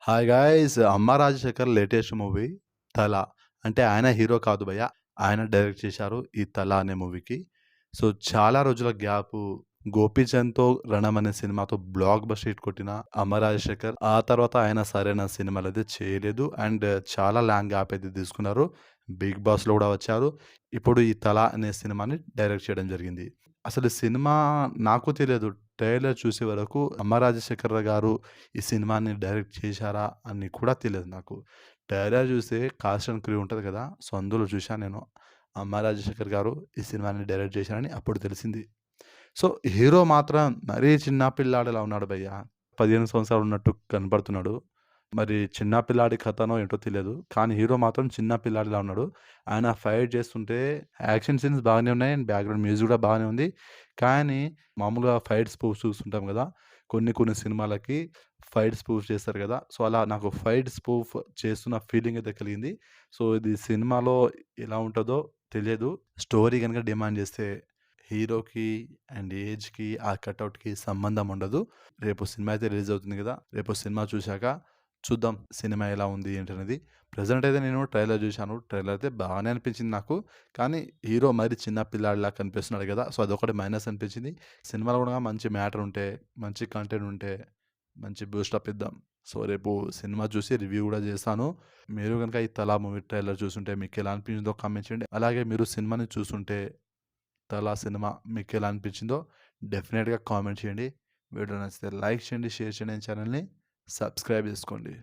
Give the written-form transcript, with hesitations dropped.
Hi guys! 'అమ్మ Rajasekhar' latest movie 'తల' అంటే ఆయన హీరో కాదు భయ్యా. ఆయన డైరెక్ట్ చేశారు ఈ 'తల' అనే మూవీకి. సో, చాలా రోజుల గ్యాపు 'గోపీచంద్‌తో రణం' అనే సినిమాతో బ్లాక్ బస్టర్ హిట్ కొట్టిన 'అమ్మ రాజశేఖర్' ఆ తర్వాత ఆయన సరైన సినిమాలైతే చేయలేదు. అండ్ చాలా లాంగ్ గ్యాప్ అయితే తీసుకున్నారు. 'బిగ్ బాస్‌లో' కూడా వచ్చారు. ఇప్పుడు ఈ 'తల' అనే సినిమాని డైరెక్ట్ చేయడం జరిగింది. అసలు సినిమా నాకు తెలియదు. ట్రైలర్ చూసే వరకు 'అమ్మ రాజశేఖర్' గారు ఈ సినిమాని డైరెక్ట్ చేశారా అని కూడా తెలియదు నాకు. ట్రైలర్ చూస్తే కాస్ట్ అండ్ క్రూ ఉంటది కదా! సో, అందులో చూశాను నేను. 'అమ్మ రాజశేఖర్' గారు ఈ సినిమాని డైరెక్ట్ చేశారని అప్పుడు తెలిసింది. సో, హీరో మాత్రం మరీ చిన్న పిల్లాడిలా ఉన్నాడు భయ్యా. 15 సంవత్సరాలు ఉన్నట్టు కనపడుతున్నాడు. మరి చిన్న పిల్లాడి కథనో ఏంటో తెలియదు. కానీ హీరో మాత్రం చిన్న పిల్లాడిలా ఉన్నాడు. ఆయన ఫైట్ చేస్తుంటే యాక్షన్ సీన్స్ బాగానే ఉన్నాయి. అండ్ బ్యాక్‌గ్రౌండ్ మ్యూజిక్ కూడా బాగానే ఉంది. కానీ మామూలుగా ఫైట్ స్పూఫ్ చూస్తుంటాం కదా! కొన్ని కొన్ని సినిమాలకి ఫైట్ స్పూఫ్ చేస్తారు కదా! సో, అలా నాకు ఫైట్ స్పూఫ్ చేస్తున్న ఫీలింగ్ అయితే కలిగింది. సో, ఇది సినిమాలో ఎలా ఉంటదో తెలియదు. స్టోరీ గనుక డిమాండ్ చేస్తే హీరోకి అండ్ ఏజ్‌కి, ఆ కటౌట్‌కి సంబంధం ఉండదు. రేపు సినిమా అయితే రిలీజ్ అవుతుంది కదా! రేపు సినిమా చూశాక చూద్దాం సినిమా ఎలా ఉంది ఏంటనేది. ప్రెజెంట్ అయితే నేను ట్రైలర్ చూశాను. ట్రైలర్ అయితే బాగానే అనిపించింది నాకు. కానీ హీరో మరి చిన్న పిల్లాడిలా కనిపిస్తున్నాడు కదా! సో, అదొకటి మైనస్ అనిపించింది. సినిమాలో కూడా మంచి మ్యాటర్ ఉంటే, మంచి కంటెంట్ ఉంటే, మంచి బూస్టప్ ఇద్దాం. సో, రేపు సినిమా చూసి రివ్యూ కూడా చేస్తాను. మీరు గనుక ఈ 'తల' మూవీ ట్రైలర్ చూసుంటే మీకెలా అనిపించిందో కామెంట్ చేయండి. అలాగే మీరు సినిమాని చూసుంటే 'తల' సినిమా మీకెలా అనిపించిందో డెఫినిట్‌గా కామెంట్ చేయండి. వీడియో నచ్చితే లైక్ చేయండి, షేర్ చేయండి. ఛానల్‌ని సబ్స్క్రైబ్ చేసుకోండి.